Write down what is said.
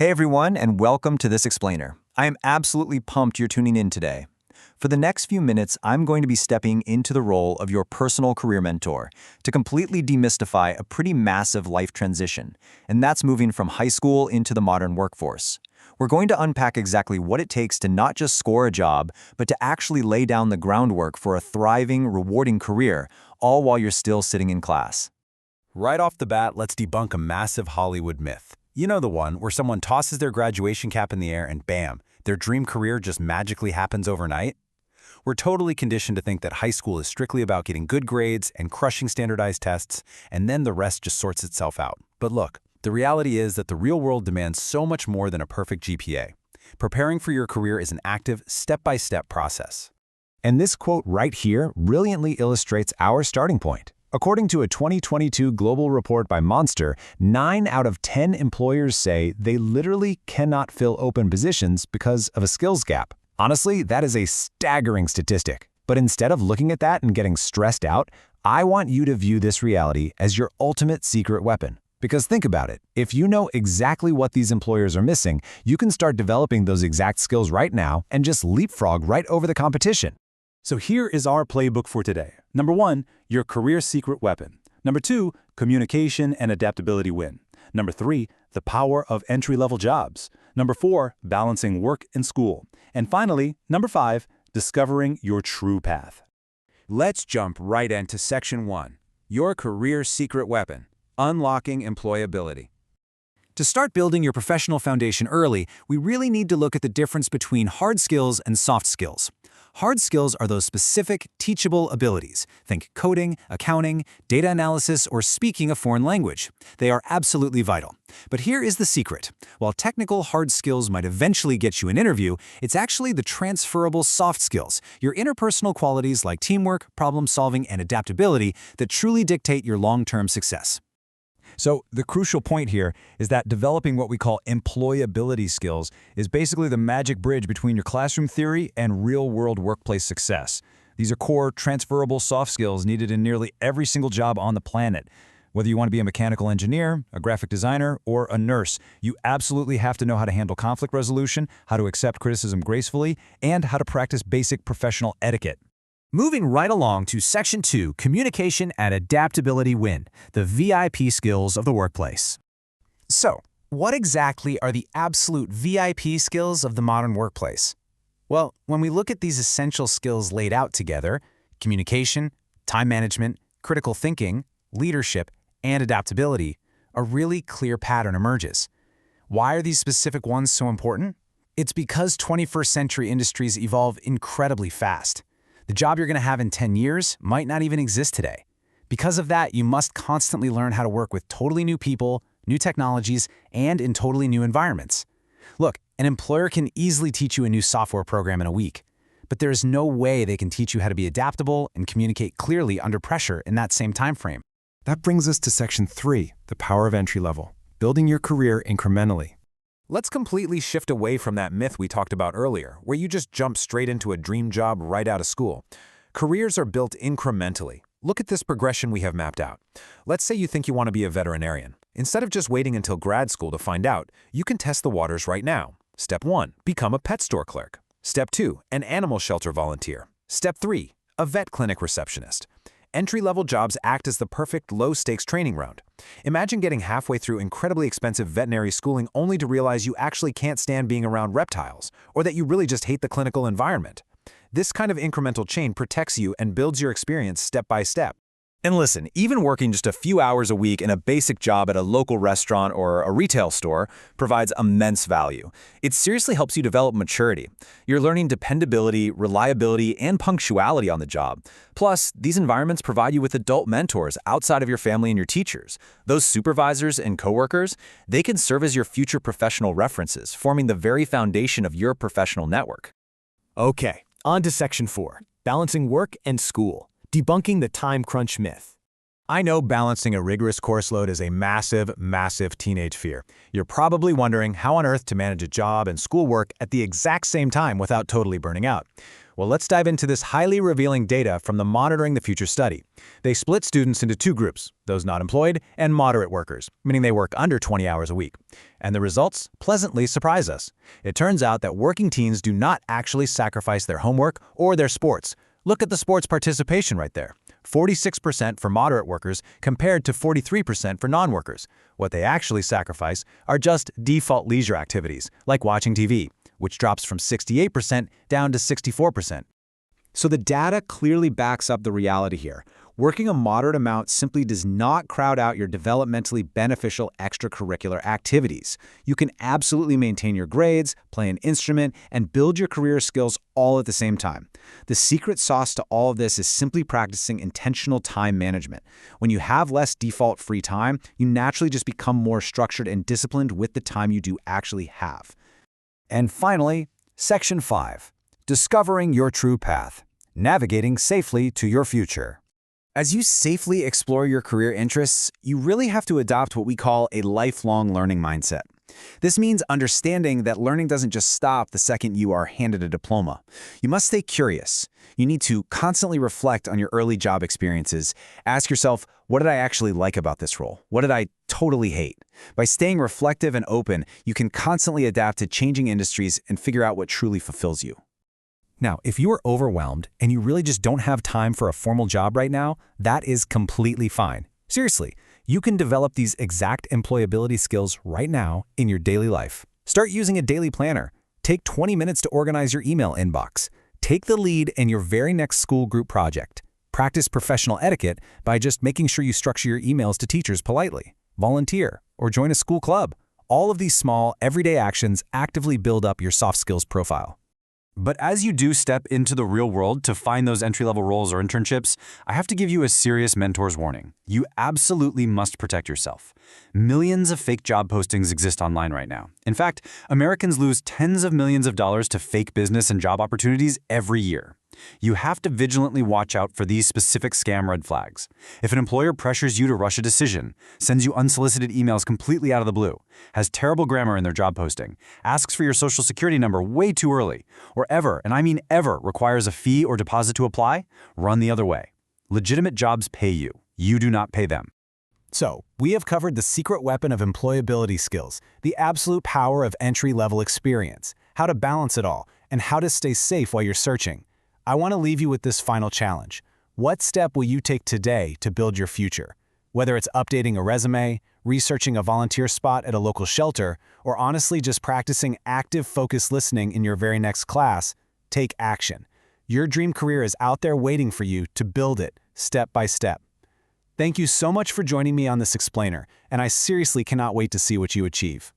Hey everyone, and welcome to This Explainer. I am absolutely pumped you're tuning in today. For the next few minutes, I'm going to be stepping into the role of your personal career mentor to completely demystify a pretty massive life transition, and that's moving from high school into the modern workforce. We're going to unpack exactly what it takes to not just score a job, but to actually lay down the groundwork for a thriving, rewarding career, all while you're still sitting in class. Right off the bat, let's debunk a massive Hollywood myth. You know the one where someone tosses their graduation cap in the air and bam, their dream career just magically happens overnight? We're totally conditioned to think that high school is strictly about getting good grades and crushing standardized tests, and then the rest just sorts itself out. But look, the reality is that the real world demands so much more than a perfect GPA. Preparing for your career is an active, step-by-step process. And this quote right here brilliantly illustrates our starting point. According to a 2022 global report by Monster, 9 out of 10 employers say they literally cannot fill open positions because of a skills gap. Honestly, that is a staggering statistic. But instead of looking at that and getting stressed out, I want you to view this reality as your ultimate secret weapon. Because think about it, if you know exactly what these employers are missing, you can start developing those exact skills right now and just leapfrog right over the competition. So here is our playbook for today. Number 1, your career secret weapon. Number 2, communication and adaptability win. Number 3, the power of entry-level jobs. Number 4, balancing work and school. And finally, number 5, discovering your true path. Let's jump right into Section 1, your career secret weapon, unlocking employability. To start building your professional foundation early, we really need to look at the difference between hard skills and soft skills. Hard skills are those specific, teachable abilities. Think coding, accounting, data analysis, or speaking a foreign language. They are absolutely vital. But here is the secret. While technical hard skills might eventually get you an interview, it's actually the transferable soft skills, your interpersonal qualities like teamwork, problem solving, and adaptability that truly dictate your long-term success. So the crucial point here is that developing what we call employability skills is basically the magic bridge between your classroom theory and real-world workplace success. These are core, transferable soft skills needed in nearly every single job on the planet. Whether you want to be a mechanical engineer, a graphic designer, or a nurse, you absolutely have to know how to handle conflict resolution, how to accept criticism gracefully, and how to practice basic professional etiquette. Moving right along to Section 2, Communication and Adaptability Win, the VIP skills of the workplace. So, what exactly are the absolute VIP skills of the modern workplace? Well, when we look at these essential skills laid out together, communication, time management, critical thinking, leadership, and adaptability, a really clear pattern emerges. Why are these specific ones so important? It's because 21st century industries evolve incredibly fast. The job you're going to have in 10 years might not even exist today. Because of that, you must constantly learn how to work with totally new people, new technologies, and in totally new environments. Look, an employer can easily teach you a new software program in a week, but there is no way they can teach you how to be adaptable and communicate clearly under pressure in that same time frame. That brings us to Section 3, the power of entry level, building your career incrementally. Let's completely shift away from that myth we talked about earlier, where you just jump straight into a dream job right out of school. Careers are built incrementally. Look at this progression we have mapped out. Let's say you think you want to be a veterinarian. Instead of just waiting until grad school to find out, you can test the waters right now. Step 1, become a pet store clerk. Step 2, an animal shelter volunteer. Step 3, a vet clinic receptionist. Entry-level jobs act as the perfect low-stakes training round. Imagine getting halfway through incredibly expensive veterinary schooling only to realize you actually can't stand being around reptiles, or that you really just hate the clinical environment. This kind of incremental chain protects you and builds your experience step by step. And listen, even working just a few hours a week in a basic job at a local restaurant or a retail store provides immense value. It seriously helps you develop maturity. You're learning dependability, reliability, and punctuality on the job. Plus, these environments provide you with adult mentors outside of your family and your teachers. Those supervisors and coworkers, they can serve as your future professional references, forming the very foundation of your professional network. Okay, on to Section 4, balancing work and school. Debunking the time crunch myth. I know balancing a rigorous course load is a massive teenage fear. You're probably wondering how on earth to manage a job and schoolwork at the exact same time without totally burning out. Well, let's dive into this highly revealing data from the Monitoring the Future study. They split students into two groups, those not employed and moderate workers, meaning they work under 20 hours a week. And the results pleasantly surprise us. It turns out that working teens do not actually sacrifice their homework or their sports. Look at the sports participation right there. 46% for moderate workers compared to 43% for non-workers. What they actually sacrifice are just default leisure activities, like watching TV, which drops from 68% down to 64%. So the data clearly backs up the reality here. Working a moderate amount simply does not crowd out your developmentally beneficial extracurricular activities. You can absolutely maintain your grades, play an instrument, and build your career skills all at the same time. The secret sauce to all of this is simply practicing intentional time management. When you have less default free time, you naturally just become more structured and disciplined with the time you do actually have. And finally, Section 5. Discovering your true path. Navigating safely to your future. As you safely explore your career interests, you really have to adopt what we call a lifelong learning mindset. This means understanding that learning doesn't just stop the second you are handed a diploma. You must stay curious. You need to constantly reflect on your early job experiences. Ask yourself, what did I actually like about this role? What did I totally hate? By staying reflective and open, you can constantly adapt to changing industries and figure out what truly fulfills you. Now, if you are overwhelmed and you really just don't have time for a formal job right now, that is completely fine. Seriously, you can develop these exact employability skills right now in your daily life. Start using a daily planner. Take 20 minutes to organize your email inbox. Take the lead in your very next school group project. Practice professional etiquette by just making sure you structure your emails to teachers politely. Volunteer or join a school club. All of these small, everyday actions actively build up your soft skills profile. But as you do step into the real world to find those entry-level roles or internships, I have to give you a serious mentor's warning. You absolutely must protect yourself. Millions of fake job postings exist online right now. In fact, Americans lose tens of millions of dollars to fake business and job opportunities every year. You have to vigilantly watch out for these specific scam red flags. If an employer pressures you to rush a decision, sends you unsolicited emails completely out of the blue, has terrible grammar in their job posting, asks for your social security number way too early, or ever, and I mean ever, requires a fee or deposit to apply, run the other way. Legitimate jobs pay you. You do not pay them. So, we have covered the secret weapon of employability skills, the absolute power of entry-level experience, how to balance it all, and how to stay safe while you're searching. I want to leave you with this final challenge. What step will you take today to build your future? Whether it's updating a resume, researching a volunteer spot at a local shelter, or honestly just practicing active focused listening in your very next class, take action. Your dream career is out there waiting for you to build it step by step. Thank you so much for joining me on this explainer, and I seriously cannot wait to see what you achieve.